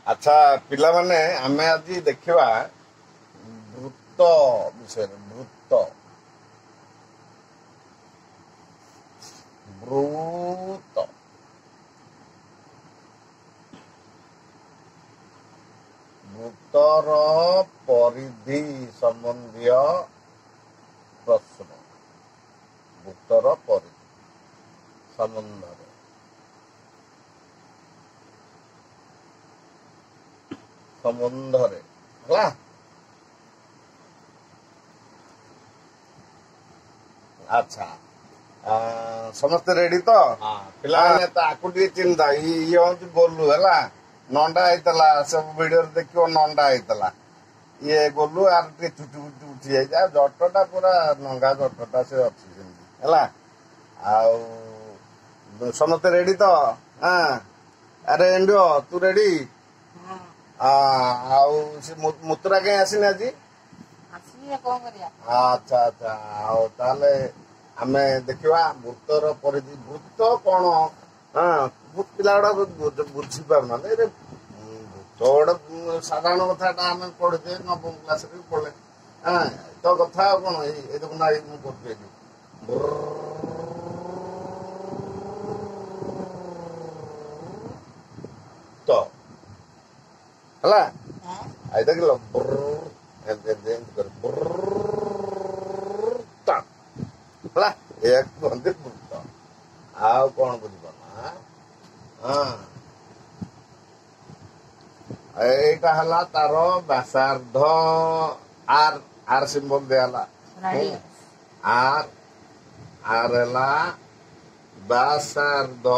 ଆଚ୍ଛା ପିଲାମାନେ ଆମେ ଆଜି ଦେଖିବା ବୃତ୍ତ ବିଷୟରେ। ବୃତ୍ତ ବୃତ୍ତର ପରିଧି ସମ୍ବନ୍ଧୀୟ ପ୍ରଶ୍ନ। ବୃତ୍ତର ପରିଧି ସମ୍ବନ୍ଧରେ ହେଲା। ଆଚ୍ଛା ସମସ୍ତେ ରେଡି ତ? ପିଲାମାନେ ତାକୁ ଟିକେ ଚିନ୍ତା। ଇଏ ହଉଛି ଗୋଲୁ ହେଲା, ନଣ୍ଡା ହେଇଥିଲା, ସବୁ ଭିଡିଓରେ ଦେଖିବ ନଣ୍ଡା ହେଇଥିଲା। ଇଏ ଗୋଲୁ ଆର ଟିକେ ଚୁଟି ଫୁଟି ଉଠି ଯାଇଛି, ଆଉ ଜଟଟା ପୁରା ନଙ୍ଗା ଜଟଟା ସେ ଅଛି ସେମିତି ହେଲା। ଆଉ ସମସ୍ତେ ରେଡି ତ? ଆରେ ଏଣ୍ଡିଓ ତୁ ରେଡି? ଆଉ ସେ ମୁତୁରା କାହିଁ ଆସିନି ଆଜି? ଆଚ୍ଛା ଆଚ୍ଛା, ଆଉ ତାହେଲେ ଆମେ ଦେଖିବା ବୃତ୍ତର ପରିଧି। ବୃତ୍ତ କଣ? ପିଲା ଗୁଡା ବୁଝିପାରୁନାହାନ୍ତି। ବୃତ୍ତ ଗୋଟେ ସାଧାରଣ କଥାଟା ଆମେ ପଢିଛେ, ନବମ କ୍ଲାସରେ ବି ପଢିଲେ। ତ କଥା ଆଉ କଣ, ଏଇ ଦେଖୁନ ମୁଁ କରୁଛି ଏଠି ତ ହେଲା। ଏଇଟା କି ହେଲା, ଏହାକୁ କୁହନ୍ତି ବୃତ୍ତ। ଆଉ କଣ ବୁଝିପାରୁନା? এইটা ହେଲା ତାର ବ୍ୟାସାର୍ଦ୍ଧ। ଆର ସିମ୍ବଲ ଦିଆହେଲା। ଆର ହେଲା ବ୍ୟାସାର୍ଦ୍ଧ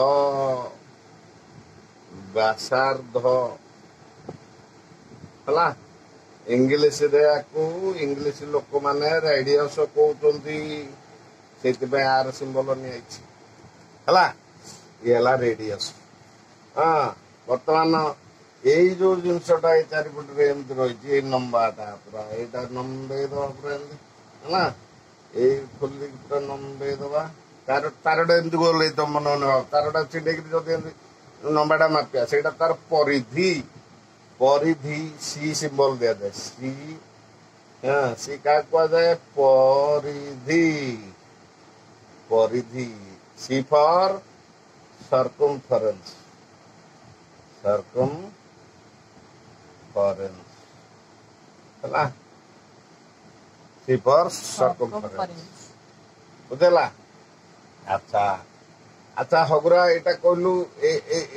ହେଲା। ଇଂଲିଶରେ ୟାକୁ ଇଂଲିଶ ଲୋକମାନେ ରେଡିୟସ କହୁଛନ୍ତି, ସେଇଥିପାଇଁ ଆର ସିମ୍ବଲ ନିଆଯାଇଛି ହେଲା। ଇଏ ହେଲା ରେଡିୟସ। ବର୍ତ୍ତମାନ ଏଇ ଯୋଉ ଜିନିଷଟା ଏଇ ଚାରିପଟରେ ଏମିତି ରହିଛି, ଏଇ ଲମ୍ବାଟା ପୁରା ଏଇଟା ଲମ୍ବେଇ ଦବା ପୁରା ଏମିତି ହେଲା। ଏଇ ଖୋଲିକି ପୁରା ଲମ୍ବେଇ ଦବା। ତାରଟା ଏମିତି ଗୋଲ ହେଇଥିବ, ମନେ ମନେ ଭାବ। ତାରଟା ଛିଣ୍ଡେଇକିରି ଯଦି ଏମିତି ଲମ୍ବାଟା ମାପିବା, ସେଇଟା ତାର ପରିଧି। ସି ସିମ୍ବଲ ଦିଆଯାଏ। ସି କାହାକୁ କୁହାଯାଏ? ପରିଧି। ସି ଫର ସରକମଫରେନ୍ସ ହେଲା। ସି ଫର ସରକମଫରେନ୍ସ ବୁଝିଲା? ଆଚ୍ଛା ହଗୁରା, ଏଇଟା କହିଲୁ,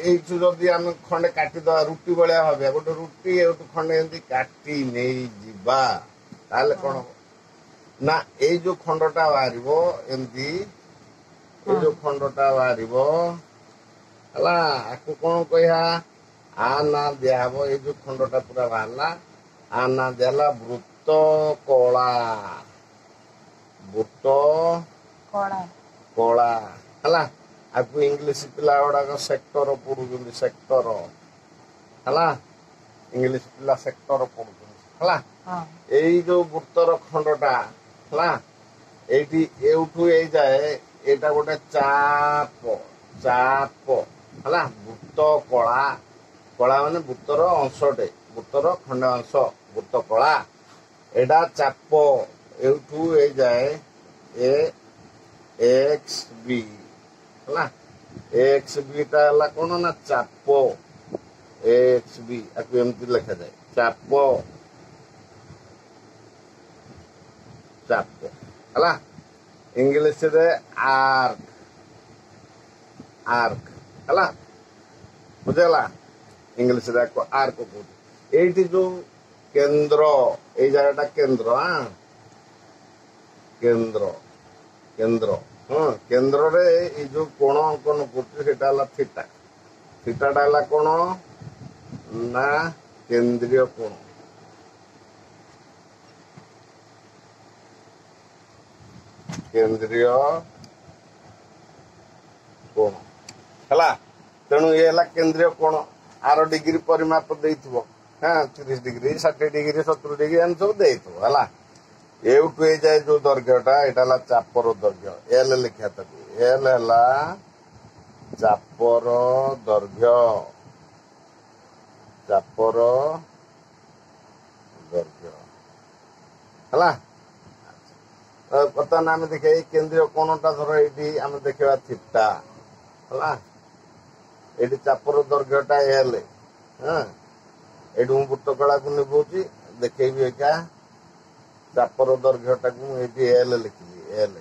ଏଇଠୁ ଯଦି ଆମେ ଖଣ୍ଡେ କାଟିଦବା, ରୁଟି ଭଳିଆ ଭାବିବା, ଗୋଟେ ରୁଟି ଏଇଠୁ ଖଣ୍ଡେ ଏମିତି କାଟି ନେଇଯିବା, ତାହେଲେ କଣ ହବ ନା, ଏଇ ଯୋଉ ଖଣ୍ଡଟା ବାହାରିବ ଏମିତି, ଏଇ ଯୋଉ ଖଣ୍ଡଟା ବାହାରିବ ହେଲା, ଆକୁ କଣ କହିବା? ଆ ନା ଦିଆହବ। ଏଇ ଯୋଉ ଖଣ୍ଡଟା ପୁରା ବାହାରିଲା, ଆ ନା ଦିଆହେଲା ବୃତ୍ତ କଳା ହେଲା। ଆକୁ ଇଂଲିଶ ପିଲା ଗୁଡାକ ସେକ୍ଟର ପଢୁଛନ୍ତି, ସେକ୍ଟର ହେଲା। ଇଂଲିଶ ପିଲା ସେକ୍ଟର ପଢୁଛନ୍ତି ହେଲା। ଏଇ ଯୋଉ ବୃତ୍ତର ଖଣ୍ଡଟା ହେଲା, ଏଇଠି ଏଉଠୁ ଏଇ ଯାଏ, ଏଇଟା ଗୋଟେ ଚାପ ହେଲା। ବୃତ୍ତ କଳା ମାନେ ବୃତ୍ତର ଅଂଶଟେ, ବୃତ୍ତର ଖଣ୍ଡ ଅଂଶ, ବୃତ୍ତ କଳା। ଏଇଟା ଚାପ, ଏଉଠୁ ଏଇ ଯାଏ ଏକ୍ସ ବି ହେଲା। ଏକ୍ସ ବି ଟା ହେଲା କଣ ନା ଚାପ। ଏକ୍ସ ବି ଆକୁ ଏମିତି ଲେଖାଯାଏ, ଚାପ ହେଲା। ଇଂଲିଶରେ ଆର୍କ ହେଲା, ବୁଝିଗଲା? ଇଂଲିଶରେ ଆର୍କ କହୁଛି। ଏଇଠି ଯୋଉ କେନ୍ଦ୍ର, ଏଇ ଜାଗାଟା କେନ୍ଦ୍ର। କେନ୍ଦ୍ରରେ ଏଇ ଯୋଉ କୋଣ ଅଙ୍କନ କରୁଛି, ସେଇଟା ହେଲା ଥିଟା। ଥିଟାଟା ହେଲା କଣ ନା କେନ୍ଦ୍ରୀୟ କୋଣ। ହେଲା। ତେଣୁ ଇଏ ହେଲା କେନ୍ଦ୍ରୀୟ କୋଣ। ଆର ଡିଗ୍ରୀ ପରିମାପ ଦେଇଥିବ, 30 ଡିଗ୍ରୀ, 60 ଡିଗ୍ରୀ, 70 ଡିଗ୍ରୀ, ଏମିତି ସବୁ ଦେଇଥିବ ହେଲା। ଏଉଠୁ ଏଇଯାଏ ଯୋଉ ଦୈର୍ଘ୍ୟଟା, ଏଇଟା ହେଲା ଚାପର ଦୈର୍ଘ୍ୟ। ଏଲ ଲେଖିବା ତାକୁ। ଏଲ ହେଲା ଚାପର ଦୈର୍ଘ୍ୟ ଚାପର ଦୈର୍ଘ୍ୟ ହେଲା। ବର୍ତ୍ତମାନ ଆମେ ଦେଖିବା ଏଇ କେନ୍ଦ୍ରୀୟ କୋଣଟା ଧର ଏଇଠି ଆମେ ଦେଖିବା ଥିଟା ହେଲା। ଏଇଠି ଚାପର ଦୈର୍ଘ୍ୟଟା ଏଲ। ହଁ, ଏଇଠି ମୁଁ ବୃତ୍ତକଳାକୁ ନିଭଉଛି ଦେଖେଇବି ଏକା ଚାପର ଦୈର୍ଘ୍ୟଟାକୁ ମୁଁ ଏଇଠି ଏଲ ଲେଖିଲି। ଏଲ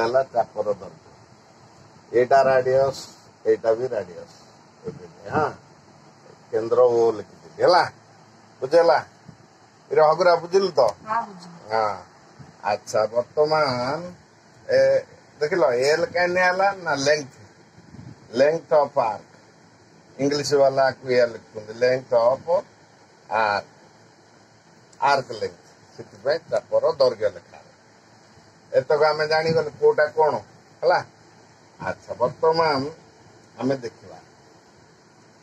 ହେଲା ଚାପର ଦୈର୍ଘ୍ୟ। ଏଇଟା ରାଡିୟସ୍, ଏଇଟା ବି ରାଡିୟସ୍। ହଁ, କେନ୍ଦ୍ର ଓ ଲେଖିଥିଲି ହେଲା। ବୁଝିହେଲା? ଏରେ ହଗୁରା ବୁଝିଲୁ ତ? ହଁ। ଆଚ୍ଛା, ବର୍ତ୍ତମାନ ଦେଖିଲ ଏଲ କାହିଁ ନିଆହେଲା ନା ଲେନ୍ଥ ଅଫ୍ ଆର୍କ। ଇଂଲିଶ ବାଲାକୁ ଏୟା ଲେଖୁଛନ୍ତି ଲେନ୍ଥ ଅଫ୍ ଆର୍କ ଲେନ୍ଥ। ସେଥିପାଇଁ ଚାପର ଦୈର୍ଘ୍ୟ ଲେଖା ହେଲା। ଏତକ ଆମେ ଜାଣିଗଲେ କୋଉଟା କଣ ହେଲା। ଆଚ୍ଛା, ବର୍ତ୍ତମାନ ଆମେ ଦେଖିବା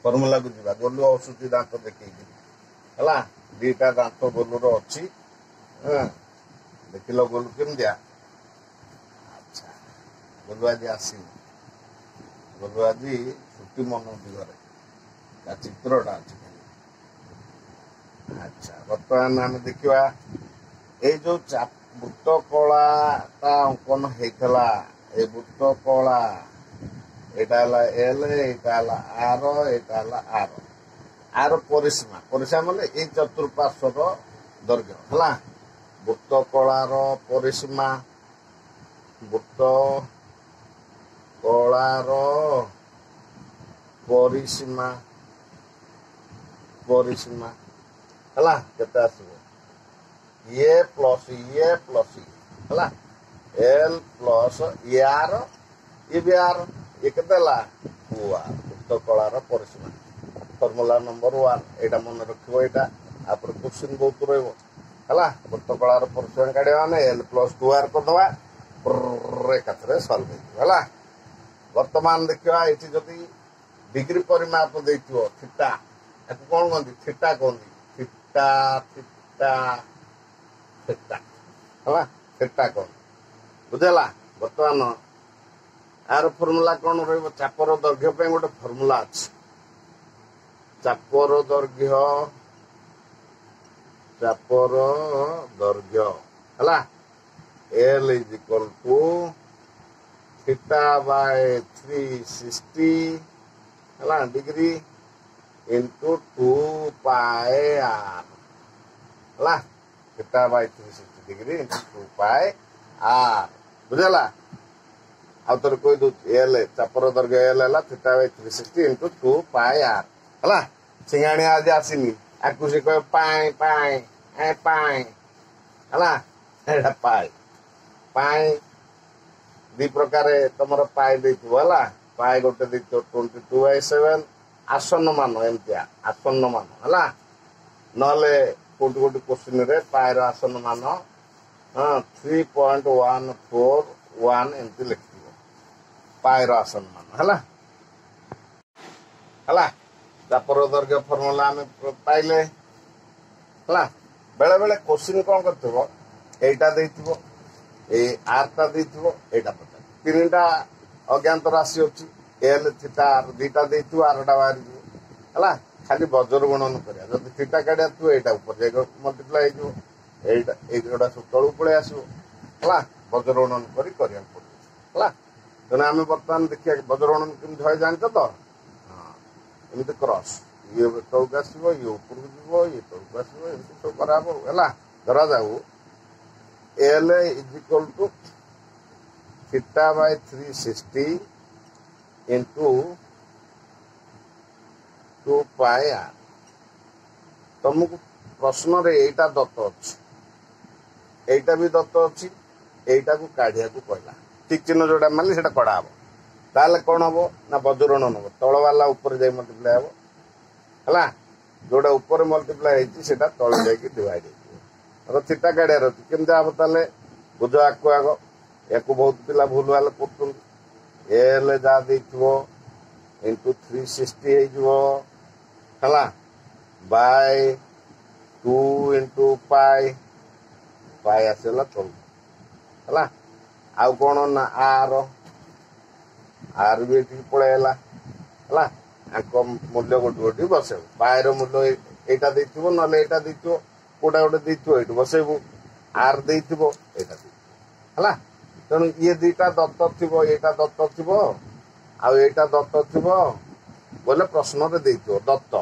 ଫର୍ମୁଲାକୁ ଯିବା। ଗୋଲୁ ଆସୁଛି ଦାନ୍ତ ଦେଖେଇକି ହେଲା। ଦିଟା ଦାନ୍ତ ଗୋଲୁର ଅଛି। ଦେଖିଲ ଗୋଲୁ କେମିତିଆ? ଆଚ୍ଛା, ଗୋଲୁ ଆଜି ଆସିନି। ଗୋଲୁ ଆଜି ଛୁଟି ମନଉଛି ଘରେ। ତା ଚିତ୍ରଟା ଅଛି। ଆଚ୍ଛା, ବର୍ତ୍ତମାନ ଆମେ ଦେଖିବା ଏଇ ଯୋଉ ବୃତ୍ତ କଳାଟା ଅଙ୍କନ ହେଇଥିଲା। ଏଇ ବୃତ୍ତ କଳା ଏଇଟା ହେଲା ଏଲ, ଏଇଟା ହେଲା ଆର, ଏଇଟା ହେଲା ଆର। ଆର ପରିସୀମା ମାନେ ଏଇ ଚତୁଃପାର୍ଶ୍ୱର ଦୈର୍ଘ୍ୟ ହେଲା। ବୃତ୍ତ କଳାର ପରିସୀମା, ବୃତ୍ତ କଳାର ପରିସୀମା ହେଲା କେତେ ଆସିବ? ଇଏ ପ୍ଲସ ଇଏ ହେଲା। ଏଲ ପ୍ଲସ ଇଏ ଆର, ଇଏ ବି ଆର। ଇଏ କେତେ ହେଲା? ବୃତ୍ତ କଳାର ପରିସୀମା। ଫର୍ମୁଲା ନମ୍ବର 1 ଏଇଟା ମନେ ରଖିବ। ଏଇଟା ତାପରେ କ୍ୱେଶ୍ଚିନ୍ ବହୁତ ରହିବ ହେଲା। ବୃତ୍ତ କଳାର ପରିସୀମା କାଢିବା ମାନେ ଏଲ ପ୍ଲସ 2r କରିଦବା, ଏକାଥରେ ସଲ୍ଭ ହେଇଯିବ ହେଲା। ବର୍ତ୍ତମାନ ଦେଖିବା ଏଠି ଯଦି ଡିଗ୍ରୀ ପରିମାପ ଦେଇଥିବ ଥିଟା, ତାକୁ କଣ କହନ୍ତି? ଥିଟା କହନ୍ତି। ଥିଟା ହେଲା, ଥିଟା କହନ୍ତି। ବୁଝିହେଲା? ବର୍ତ୍ତମାନ ଆର ଫର୍ମୁଲା କଣ ରହିବ? ଚାପର ଦୈର୍ଘ୍ୟ ପାଇଁ ଗୋଟେ ଫର୍ମୁଲା ଅଛି। ଚାପର ଦୈର୍ଘ୍ୟ ହେଲା। L is equal to theta by 360 ହେଲା ଡିଗ୍ରୀ into 2 pi r ହେଲା। theta by 360 degree into 2 pi r। ବୁଝିହେଲା? ଆଉ ଥରେ କହିଦଉଛି ଏଲ ଚାପର ଦୈର୍ଘ୍ୟ ଏଲ ହେଲା theta Bai 360 into 2 pi r ହେଲା। ସିଙ୍ଗାଣିଆ ଆଜି ଆସିନି, ଆକୁ ସେ କହିବ ପାଏ ହେଲା। ଏଇଟା ପାଏ ଦି ପ୍ରକାର ତମର ପାଏ ଦେଇଥିବ ହେଲା। ପାଏ ଗୋଟେ ଦେଇଥିବ 22/7 ଆସନ୍ନ ମାନ, ଏମିତିଆ ଆସନ୍ନ ମାନ ହେଲା। ନହେଲେ କୋଉଠି କୋଶ୍ଚିନରେ ପାଏର ଆସନ୍ନ ମାନ 3.141 ଏମିତି ଲେଖିଥିବ ପାଏର ଆସନ୍ନ ମାନ ହେଲା। ଚାପର ଦୈର୍ଘ୍ୟ ଫର୍ମୁଲା ଆମେ ପାଇଲେ ହେଲା। ବେଳେ ବେଳେ କୋଶ୍ଚିନ୍ କଣ କରିଥିବ, ଏଇଟା ଦେଇଥିବ, ଏଇ ଆରଟା ଦେଇଥିବ, ଏଇଟା ପଚାର ତିନିଟା ଅଜ୍ଞାତ ରାଶି ଅଛି। ଏଲ ଥିଟା ଆର ଦିଟା ଦେଇଥିବ, ଆରଟା ବାହାରିଯିବ ହେଲା। ଖାଲି ବଜ୍ର ଗଣନ କରିବା। ଯଦି ଥିଟା କାଢିବା ଥିବ ଏଇଟା ଉପରେ ଯାଇକି ମଲ୍ଟିପ୍ଲାଏ ହେଇଯିବ। ଏଇଗୁଡା ସବୁ ତଳକୁ ପଳେଇ ଆସିବ ହେଲା। ବଜ୍ର ଗଣନ କରିବାକୁ ପଡିବ ହେଲା। ତେଣୁ ଆମେ ବର୍ତ୍ତମାନ ଦେଖିବା ବଜ୍ର ଗଣନ କେମିତି হয় ଜାଣିଛ ତ? ଏମିତି କ୍ରସ୍, ଇଏ ତଳକୁ ଆସିବ, ଇଏ ଉପରକୁ ଯିବ, ଇଏ ତଳକୁ ଆସିବ, ଏମିତି ସବୁ କରାହବ ହେଲା। ଧରାଯାଉ L is equal to theta Bai 360 into 2 pi r। ତମକୁ ପ୍ରଶ୍ନରେ ଏଇଟା ଦତ୍ତ ଅଛି, ଏଇଟା ବି ଦତ୍ତ ଅଛି, ଏଇଟାକୁ କାଢିବାକୁ କହିଲା। ଠିକ ଚିହ୍ନ ଯୋଉଟା ମାରିଲି ସେଟା କଢା ହବ। ତାହେଲେ କଣ ହବ ନା ବଜ୍ରଗଣନ ହବ। ତଳ ବାଲା ଉପରେ ଯାଇ ମଲ୍ଟିପ୍ଲାଏ ହବ ହେଲା। ଯୋଉଟା ଉପରେ ମଲ୍ଟିପ୍ଲାଏ ହେଇଛି ସେଟା ତଳେ ଯାଇକି ଡିଭାଇଡ ହେଇଯିବ। ଥିଟା କାଢିବାର ଅଛି, କେମିତି ହବ ତାହେଲେ ବୁଝ ଆକୁ ଆଗ। ୟାକୁ ବହୁତ ପିଲା ଭୁଲ ଭାଲ କରୁଛନ୍ତି। ଏଲ ଯାହା ଦେଇଥିବ ଇଣ୍ଟୁ 360 ହେଇଯିବ ହେଲା, ବାଇ 2 into ପାଇ ଆସିଗଲା ତଳକୁ ହେଲା। ଆଉ କଣ ନା ଆର ବି ଏଠିକି ପଳେଇ ହେଲା ହେଲା। ଆଙ୍କ ମୂଲ୍ୟ ଗୋଟେ ଗୋଟେ ବସେଇବୁ। ବାଏର ମୂଲ୍ୟ ଏଇଟା ଦେଇଥିବ, ନହେଲେ ଏଇଟା ଦେଇଥିବ, କୋଉଟା ଗୋଟେ ଦେଇଥିବ ଏଇଠି ବସେଇବୁ। ଆର୍ ଦେଇଥିବ, ଏଇଟା ଦେଇଥିବ ହେଲା। ତେଣୁ ଇଏ ଦିଟା ଦତ୍ତ ଥିବ, ଏଇଟା ଦତ୍ତ ଥିବ ଆଉ ଏଇଟା ଦତ୍ତ ଥିବ ବୋଲେ ପ୍ରଶ୍ନରେ ଦେଇଥିବ ଦତ୍ତ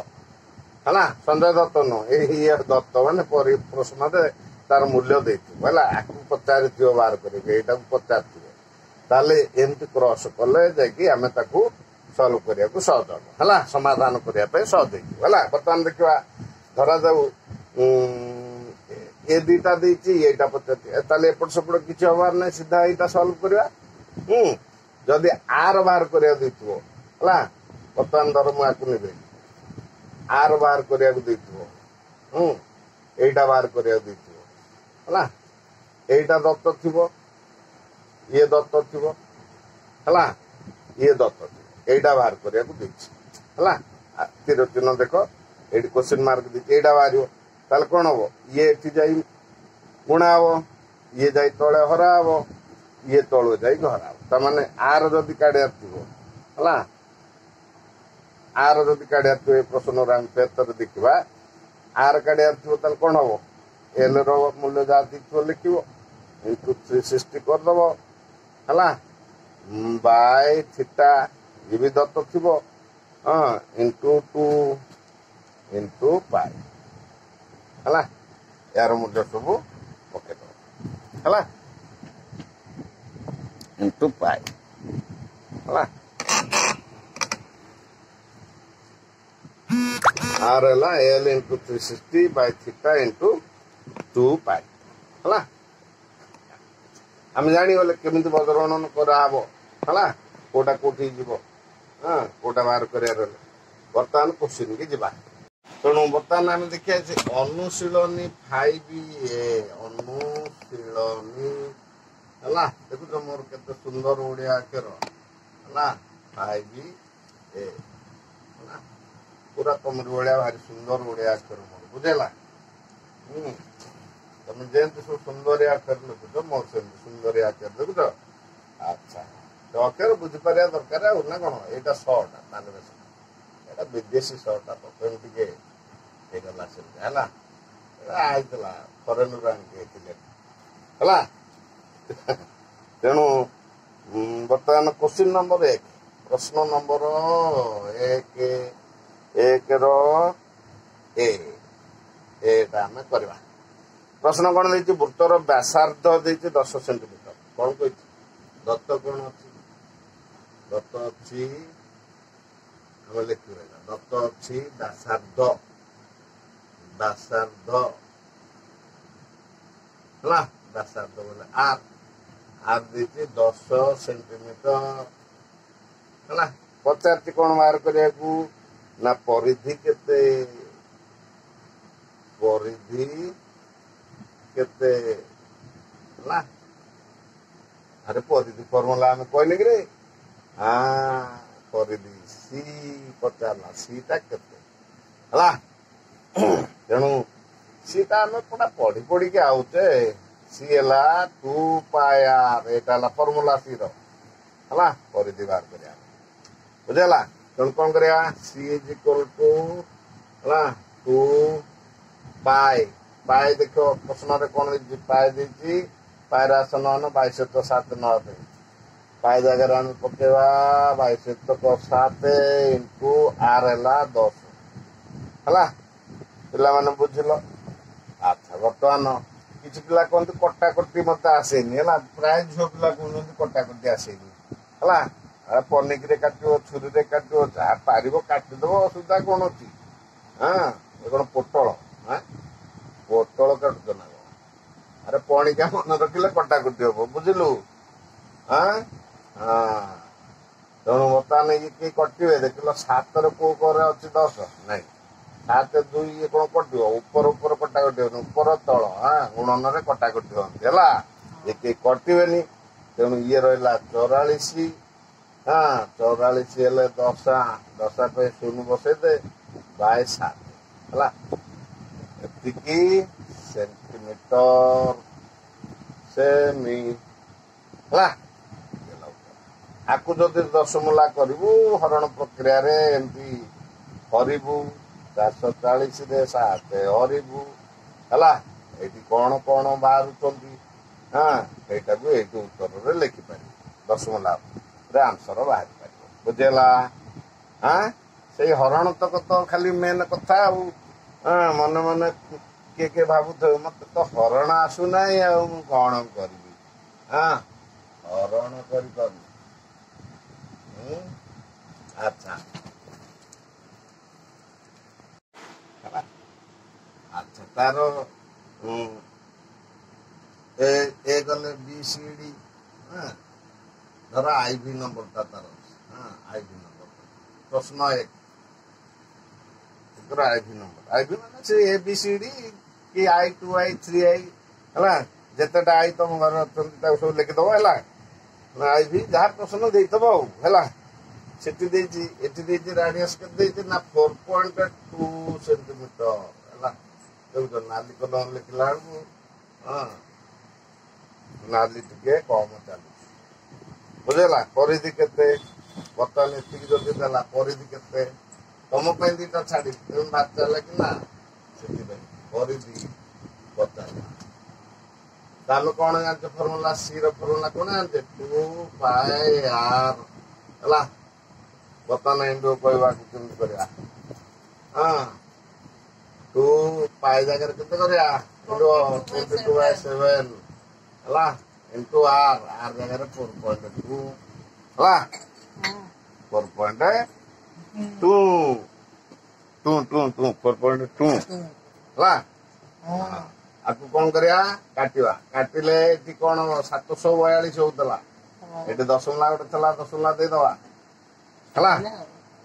ହେଲା। ସଞ୍ଜୟ ଦତ୍ତ ନୁହଁ, ଇଏ ଦତ୍ତ ମାନେ ପ୍ରଶ୍ନରେ ତାର ମୂଲ୍ୟ ଦେଇଥିବ ହେଲା। ଆକୁ ପଚାରିଥିବ ବାହାର କରିକି, ଏଇଟାକୁ ପଚାରିଥିବ। ତାହେଲେ ଏମିତି କ୍ରସ କଲେ ଯାଇକି ଆମେ ତାକୁ ସଲ୍ଭ କରିବାକୁ ସହଜ ହବ ହେଲା, ସମାଧାନ କରିବା ପାଇଁ ସହଜ ହେଇଯିବ ହେଲା। ବର୍ତ୍ତମାନ ଦେଖିବା, ଧରାଯାଉ ଏ ଦିଟା ଦେଇଛି, ଏଇଟା ପଚାରିଛି, ତାହେଲେ ଏପଟ ସେପଟ କିଛି ହବାର ନାହିଁ, ସିଧା ଏଇଟା ସଲ୍ଭ କରିବା। ଯଦି ଆର ବାହାର କରିବାକୁ ଦେଇଥିବ ହେଲା, ବର୍ତ୍ତମାନ ଧର ମୁଁ ଆକୁ ନେବି, ଆର ବାହାର କରିବାକୁ ଦେଇଥିବ, ଏଇଟା ବାହାର କରିବାକୁ ଦେଇଥିବ ହେଲା। ଏଇଟା ଦତ୍ତ ଥିବ, ଇଏ ଦତ୍ତ ଥିବ ହେଲା, ଇଏ ଦତ୍ତ ଥିବ, ଏଇଟା ବାହାର କରିବାକୁ ଦେଇଛି ହେଲା। ତୀର ଚିହ୍ନ ଦେଖ, ଏଇଠି କ୍ୱେଶ୍ଚିନ୍ ମାର୍କ ଦେଇଛି, ଏଇଟା ବାହାରିବ। ତାହେଲେ କଣ ହବ, ଇଏ ଏଠି ଯାଇ ଗୁଣା ହବ, ଇଏ ଯାଇ ତଳେ ହରା ହବ, ଇଏ ତଳୁ ଯାଇକି ହରା ହବ। ତାମାନେ ଆର ଯଦି କାଢିବାର ଥିବ ହେଲା, ଆର ଯଦି କାଢିବାର ଥିବ, ଏ ପ୍ରଶ୍ନର ଆମେ ଫେର ଦେଖିବା, ଆର କାଢିବାର ଥିବ ତାହେଲେ କଣ ହବ, ଏଲ ର ମୂଲ୍ୟ ଯାହା ଦେଇଥିବ ଲେଖିବ, ଇଣ୍ଟୁ 360 କରିଦବ ହେଲା, ବାଇ ଥିଟା ଇଏ ବି ଦତ୍ତ ଥିବ, ଇଣ୍ଟୁ 2 ଇଣ୍ଟୁ ପାଇ ହେଲା। ଏହାର ମୂଲ୍ୟ ସବୁ ପକେଇଦବ ହେଲା, ଇଣ୍ଟୁ ପାଇ ହେଲା। आर है L into 360 by theta into 2 पाई है। आम जागले केमी बदरणन कराव है, कोटा कौटी जीव हाँ कोटा बाहर कर बर्तमान क्वेश्चन की जा। तेणु बर्तमान आम देखिए अनुशीलनी 5A अनुशीलनी है। देखुच मोर के सुंदर ओडिया अक्षर है 5A पूरा तुमरी भाया भारी सुंदर ओडिया अक्षर मोर बुझेगा। तुम जमी सब सुंदरिया अक्षर लिखुच मोर से सुंदरिया अक्षर देखुच। अच्छा तो अक्षर बुझीपर दरकार ना कौन यहाँ शटा ट्रांसलेसन यहाँ विदेशी शटा तो गला से आईला फरेन है। तेणु बर्तमान क्वेश्चन नंबर 1 प्रश्न नंबर 1 रो एटा आम करवा। प्रश्न कौन दे वृत्तर व्यासार्ध दे 10 सेंटीमीटर कौन कही दत्त कौन अच्छी दत्त अच्छी आम लिख दत्त अच्छी व्यासार्ध व्यासार्ध है व्यासार्ध बोले आर आर दे 10 सेंटीमीटर है। पचार कौन बाहर करने ना परिधि केते परिधि केते ना अरे परिधि फर्मुला आम कहले कि हाँ परिधि सी पचारा सीटा केते है। तेणु सीटा आम पूरा पढ़ी पढ़ी के आउचे सी है 2 पाई आर यहाँ फर्मुला सी रो है परिधि बाहर कर बुझेगा। तेणु कौन करा सी इज इक्वल टू है 2 पाई पाई देख प्रश्न कौन पाई देती पाई आस 9 22 7 9 पाई जगह आम पकेवा 22 7 इंटू आर है 10 है पे बुझल। अच्छा बर्तमान किसी पिला कहते कटाकटी मत आसेनी है प्राय झील पिला कहते कटाकटी आसेनी है पनिक काटो छुरी काटो जहाँ पार काटिदेव असुविधा कौन अच्छी। हाँ ये कौन पोटल हाँ पोटल काटुच ना अरे पणिका मन रखिले कटाकटी हम बुझलु। हाँ हाँ तेणु बर्तमान ये किए कटे देख 7 कौ कर अच्छी 10 नाई 7 2 ये कौन कटे ऊपर ऊपर कटाकटी हो ऊपर तल हाँ गुणन कटाकटी हमें है ये किए कटे तेणु ये रहा 44 हाँ 44 हेल्ले 10 10 पे 0 बसईदे बाय 7 है एतिकी सेंटीमीटर सेमी है। ଆକୁ ଯଦି ଦଶମୂଲା କରିବୁ ହରଣ ପ୍ରକ୍ରିୟାରେ ଏମିତି ହରିବୁ 440ରେ 7 ହରିବୁ ହେଲା। ଏଇଠି କଣ କଣ ବାହାରୁଛନ୍ତି ସେଇଟାକୁ ଏଇଠି ଉତ୍ତରରେ ଲେଖିପାରିବୁ। ଦଶମୂଲାରେ ଆନ୍ସର ବାହାରି ପାରିବ। ବୁଝିହେଲା? ସେଇ ହରଣ ତକ ତ ଖାଲି ମେନ୍ କଥା ଆଉ। ମନେ ମନେ କିଏ କିଏ ଭାବୁଥିବେ ମତେ ତ ହରଣ ଆସୁନାହିଁ ଆଉ ମୁଁ କଣ କରିବି। ହରଣ କରିପାରୁନି। ଆଚ୍ଛା ଆଚ୍ଛା ତାର ଏ ଗଲେ BCD ଧର IV ନମ୍ବରଟା ତାର ଅଛି। IV ନମ୍ବର ପ୍ରଶ୍ନ 1 IV ନମ୍ବର। IV ମାନେ ସେ ABCD କି I 2I 3I ହେଲା। ଯେତେଟା ଆଇ ତମ ଘରେ ଅଛନ୍ତି ତାକୁ ସବୁ ଲେଖିଦବ ହେଲା। IV ଯାହା ପ୍ରଶ୍ନ ଦେଇଥବ ଆଉ ହେଲା। ସେଠି ଦେଇଛି ଏଠି ଦେଇଛି ରାଡିୟସ୍ କେତେ ଦେଇଛି ନା 4.2 ସେଣ୍ଟିମିଟର ହେଲା। ଦେଖୁଛ ନାଲି କଲର ଲେଖିଲା ବେଳକୁ ନାଲି ଟିକେ କମ ଚାଲୁଛି। ବୁଝିଲା? ପରିଧି କେତେ ବର୍ତ୍ତମାନ ଏତିକି ଯଦି ଦେଲା ପରିଧି କେତେ ତମ ପାଇଁ ଦିଟା ଛାଡିବି ତେଣୁ ବାଦ ଚାଲିଲା କି ନା ସେଥିପାଇଁ ପରିଧି ପଚାରିଲା। ତାହେଲେ କଣ ଜାଣିଛ ଫର୍ମୁଲା? ସି ର ଫର୍ମୁଲା କଣ ଜାଣିଛେ? 2πr ହେଲା। ବର୍ତ୍ତମାନ ଏଣ୍ଡୁ କହିବାକୁ କେମିତି କରିବା? 2π ଜାଗାରେ କେତେ କରିବା? 22/7 ହେଲା ଇଣ୍ଟୁ r ଜାଗାରେ 4.2 ହେଲା। 4.2 ହେଲା। ଆକୁ କଣ କରିବା? କାଟିବା। କାଟିଲେ ଏଠି କଣ 742 ହଉଥିଲା। ଏଠି ଦଶମୂଲା ଗୋଟେ ଥିଲା ଦଶମୂଲା ଦେଇଦବା ହେଲା।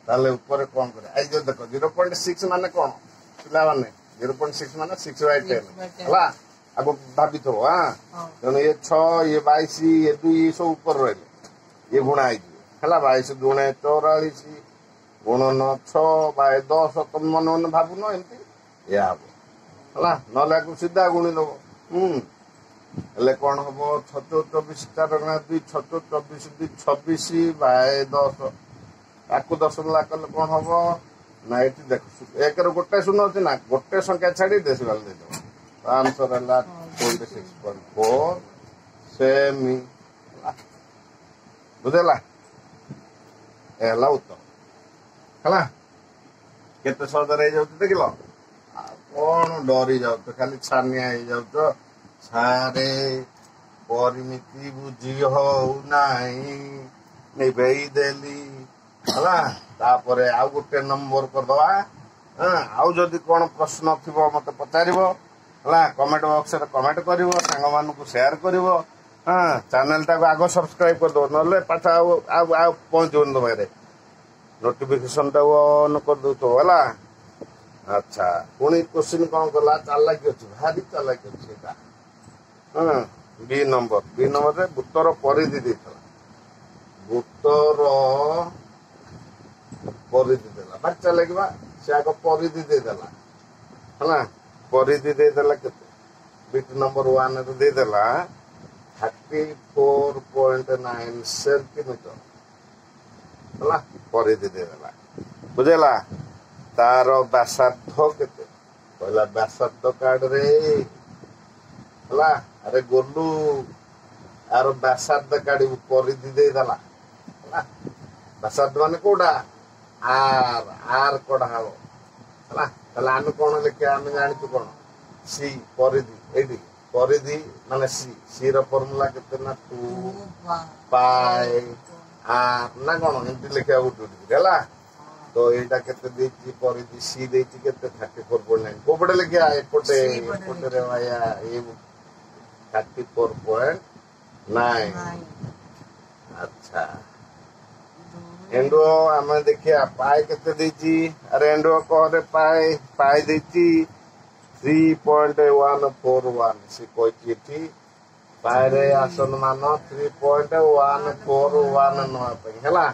ତାହେଲେ ଉପରେ କଣ କରିବା? ଏଇ ଯୋଉ ଦେଖ 0.6 ମାନେ କଣ ପିଲାମାନେ? 0.6 ମାନେ 6/10 ହେଲା। ଆକୁ ଭାବିଥିବ ତେଣୁ ଇଏ 6 ଇଏ 22 ଇଏ 2 ସବୁ ଉପରେ ରହିଲେ ଇଏ ଗୁଣା ହେଇଯିବ ହେଲା। 22 ଦୁଣେ 44 ଗୁଣନ 6/10 ତମେ ମନେ ମନେ ଭାବୁନ ଏମିତି ଏଇଆ ହବ ହେଲା। ନହେଲେ ଆକୁ ସିଧା ଗୁଣି ଦବ। ହେଲେ କଣ ହବ? 24/4 26/10 ତାକୁ ଦଶମୂଲା କଲେ କଣ ହବ ନା ଏଠି ଦେଖ ଏକର ଗୋଟେ ଶୂନ ଅଛି ନା ଗୋଟେ ସଂଖ୍ୟା ଛାଡି ଡେସିମାଲ ଦେଇଦବ। ଆନ୍ସର ହେଲା 26.4 ସେମି। ବୁଝିଲା? ଏ ହେଲା ଉତ୍ତର ହେଲା। କେତେ ସହଜରେ ହେଇଯାଉଛି ଦେଖିଲ। ଆଉ କଣ ଡରି ଯାଉଛ? ଖାଲି ଛାନିଆ ହେଇଯାଉଛ। ସାରେ ପରିମିତି ବୁଝି ହଉନାହିଁ ନିଭେଇ ଦେଲି ହେଲା। ତାପରେ ଆଉ ଗୋଟେ ନମ୍ବର କରିଦବା। ଆଉ ଯଦି କଣ ପ୍ରଶ୍ନ ଥିବ ମତେ ପଚାରିବ ହେଲା। କମେଣ୍ଟ ବକ୍ସରେ କମେଣ୍ଟ କରିବ, ସାଙ୍ଗମାନଙ୍କୁ ସେୟାର କରିବ। ଚ୍ୟାନେଲଟାକୁ ଆଗ ସବସ୍କ୍ରାଇବ କରିଦବ ନହେଲେ ପାଠ ଆଉ ପହଞ୍ଚିବନି ତମ ପାଖରେ। ନୋଟିଫିକେସନଟାକୁ ଅନ୍ କରିଦଉଥିବ ହେଲା। ଆଚ୍ଛା ପୁଣି କୋଶ୍ଚିନ୍ କଣ କଲା? ଚାଲାକି ଅଛି, ଭାରି ଚାଲାକି ଅଛି ଏଇଟା। B ନମ୍ବରରେ ବୃତ୍ତର ପରିଧି ଦେଇଥିଲା। ବୃତ୍ତର ପରିଧି ଦେଲା। ଭାରି ଚାଲାକି ବା। ସେ ଆଗ ପରିଧି ଦେଇଦେଲା ହେଲା। ପରିଧି ଦେଇଦେଲା କେତେ? ବିଟ ନମ୍ବର 1 ଦେଇଦେଲା 34.9 ସେଣ୍ଟିମିଟର ହେଲା। ପରିଧି ଦେଇଦେଲା। ବୁଝିଲା? ତାର ବ୍ୟାସାର୍ଦ୍ଧ କେତେ? କହିଲା ବ୍ୟାସାର୍ଦ୍ଧ କାର୍ଡରେ ହେଲା। ଆରେ ଗୋଲୁ ଆର ବ୍ୟାସାର୍ଦ୍ଧ କାଢିବୁ। ପରିଧି ଦେଇଦେଲା ହେଲା। ବ୍ୟାସାର୍ଦ୍ଧ ମାନେ କୋଉଟା? ଆର କଢା ହବ ହେଲା। ତାହେଲେ ଆମେ କଣ ଲେଖିବା? ଆମେ ଜାଣିଛୁ କଣ? ସି ପରିଧି। ଏଇଠି ପରିଧି ମାନେ ସି ର ଫର୍ମୁଲା କେତେ ନା 2πr ନା କଣ ଏମିତି ଲେଖିବାକୁ ଉଠିକି ହେଲା। ତ ଏଇଟା କେତେ ଦେଇଛି? ପରିଧି ସି ଦେଇଛି କେତେ? 34.9। କୋଉ ପଟେ ଲେଖିବା? ଏପଟେ ଭାଇଆ 34.9। ଆଚ୍ଛା ଏଣ୍ଡୁଅ ଆମେ ଦେଖିବା ପାଏ କେତେ ଦେଇଛି? ଆରେ ଏଣ୍ଡୁଅ କହରେ ପାଏ ଦେଇଛି 3.141। ସେ କହିଛି ଏଠି ପାଏରେ ଆସନ ମାନ 3.141 ନେବା ପାଇଁ ହେଲା।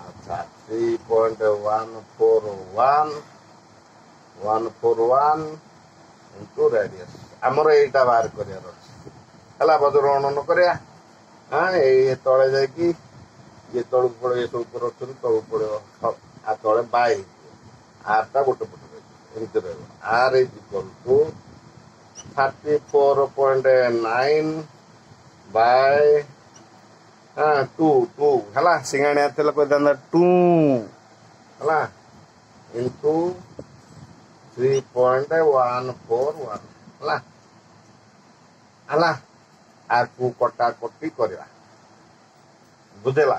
ଆଚ୍ଛା 3.141 ଇଣ୍ଟୁ ରେଡିୟସ୍। ଆମର ଏଇଟା ବାହାର କରିବାର ଅଛି ହେଲା। ବଜ୍ର ଗଣନ କରିବା। ଏଇ ତଳେ ଯାଇକି ये तौक पड़े ये सब रखते तौक पड़ो आ तले बाय आरटा गोटे पटे एमती रह R is equal to 34.9 by 2 है सिंगाणिया तेल कहता 2 है इंटू 3.141 है आपको कटाकटी करवा बुझेगा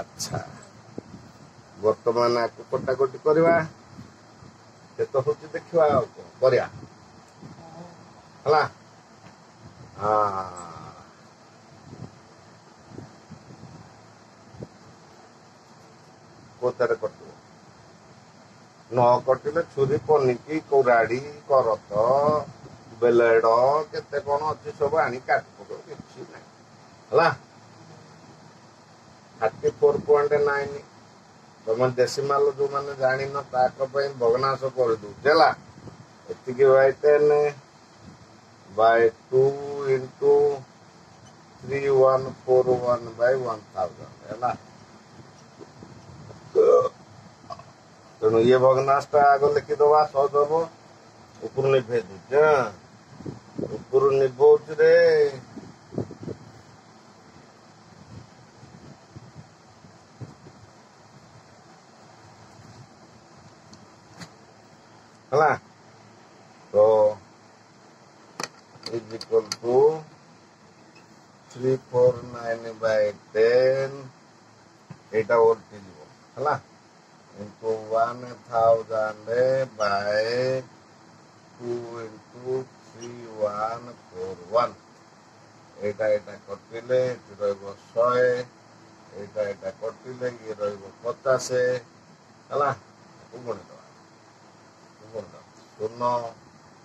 अच्छा बर्तमान आपको कटाकटी करवा तो हूँ देखा करवा है कोतारे कटो न कटिले छुरी पनिकी कुराड़ी करत बेलेड केते कौन अच्छी सब आनी काट पकड़ किसी ना है 34.9 तुम डेसिमाल जो मैंने जान भग्नाश कर दूला एतिकी बाय 10 बाय 2 इंटू 3141 बाय 1000 है तेणु ये भग्नाशटा आग लिखिदबा सहज हम ऊपर निभे दूचे ऊपर निभौच रे है तो इज इक्वल टू 349 बाय 10 एटा ओल्टी जीवो है into 1000 by 2 into 3141 एटा कटिले रहा 100 एटा कटिले ये रहा 50 है शून्य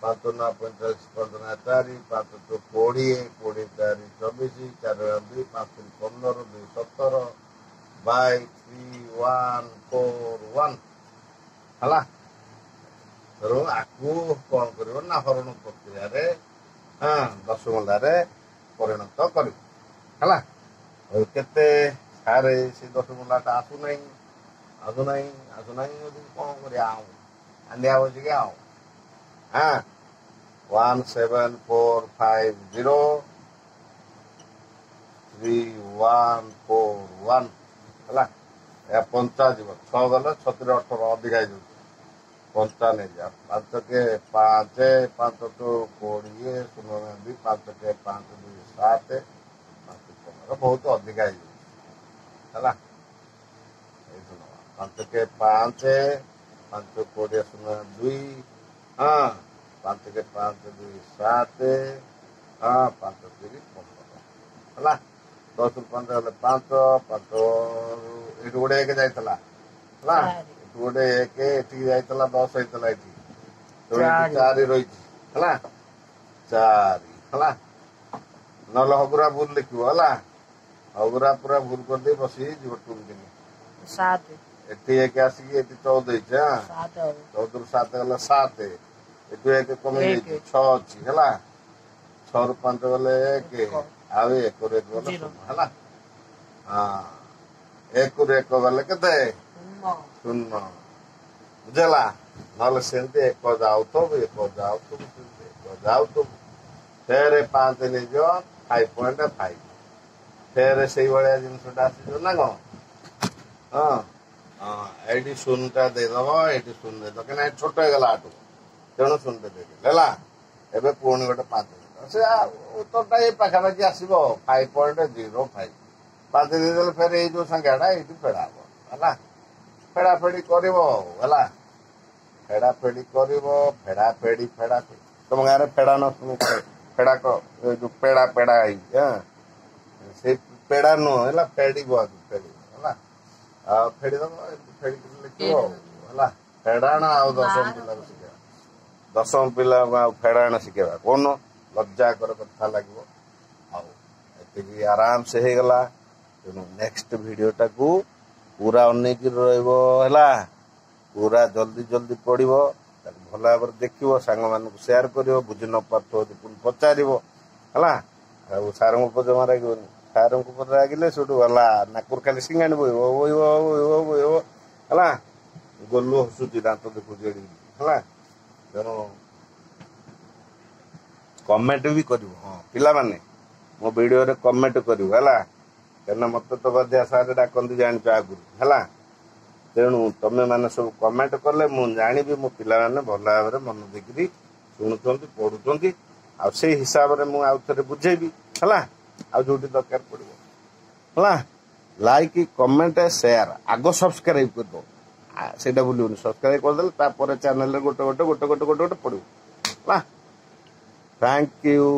5 9 45 15 4 5 2 20 20 4 24 4 2 5 15 2 17 by 3141 है तेणु आपको कौन कर हरण प्रक्रिया दशमूल परिणत कर केते सारे से दशमूलाटा आसुना आसुना आसुना कौन कर आंधिया बसिक 17450 3141 है 50 जीव 6 गले 36 18 अधिका हो 50 नहीं जा 5 के 5 5 टू 20 0 2 5 के 5 2 7 5 15 बहुत अधिका है 5 के 5 5 20 0 2 हाँ 5 के 5 2 7 हाँ 5 3 15 है 10 15 गले 5 5 ये गोटे एक जाइला गोटे एक एटी जाइला 10 होता ये 4 रही है 4 है ना हगुरा भूल लिखो है हगुरा पूरा भूल कर दे बस जीव टूल दिन एटी एक आसिक 14 14 रु 7 गला 7 एटू एक कमी 6 अच्छी है 6 रु 5 गले 1 आउ 1 रु 1 गले है हाँ 1 रु 1 गले के 0 बुझेगा ना सेमती 1 जाऊब 1 जाऊब फेर 5 नहीं 5.5 फेर से जिनसा आस ना कौन हाँ हाँ ये शून्यटा देदब ये शून्य देद कहीं छोट हो गला आटू तेणु शून्य देदेल है एवं पुणी गोटे 5 से उत्तरटा ये पाखापाखि आसो 5.05 5 देदेल फेर ये जो संख्याटा ये फेड़ा हम है फेड़ा फेड़ी कर फेड़ा फेड़ी कर फेड़ा फेड़ी तुम गाँव में फेड़ा न शुणु फेड़ा जो पेड़ा पेड़ा से पेड़ा नुह है फेड़ी फेड़ी है फेड़ी दब फेड़ी लिख है फेड़ाण आ दशम पिला फेड़ाण शिखेबा कौन लज्जाकर कथा लगे आती आराम से हो गला तेणु नेक्स्ट वीडियोटा को पूरा अनेक रहा पूरा जल्दी जल्दी पढ़ो भल भाव देखो सांग मान शेयर कर बुझी न पार पुणी पचार है सार को जमा लगे ସାର୍ଙ୍କୁ ଉପରେ ରାଗିଲେ ସେଠୁ ଗଲା ନାକରୁ ଖାଲି ସିଙ୍ଗାଣି ବୋହିବ ହେଲା ଗୋଲୁ ହସୁଛି ଦାନ୍ତ ଦେଖୁଛି ହେଲା। ତେଣୁ କମେଣ୍ଟ ବି କରିବ। ହଁ ପିଲାମାନେ ମୋ ଭିଡ଼ିଓରେ କମେଣ୍ଟ କରିବ ହେଲା, କାହିଁକିନା ମୋତେ ତ ଗଦିଆ ସାର୍ ଡାକନ୍ତି ଜାଣିଛ ଆଗରୁ ହେଲା। ତେଣୁ ତମେ ମାନେ ସବୁ କମେଣ୍ଟ କଲେ ମୁଁ ଜାଣିବି ମୋ ପିଲାମାନେ ଭଲ ଭାବରେ ମନ ଦେଇକିରି ଶୁଣୁଛନ୍ତି ପଢୁଛନ୍ତି। ଆଉ ସେଇ ହିସାବରେ ମୁଁ ଆଉ ଥରେ ବୁଝେଇବି ହେଲା। ଆଉ ଯୋଉଠି ଦରକାର ପଡିବ ହେଲା। ଲାଇକ୍ କମେଣ୍ଟ ସେୟାର ଆଗ ସବସ୍କ୍ରାଇବ କରିଦବ ସେଇଟା ଭୁଲିବନି। ସବସ୍କ୍ରାଇବ କରିଦେଲେ ତାପରେ ଚ୍ୟାନେଲରେ ଗୋଟେ ପଡିବ ହେଲା। Thank you.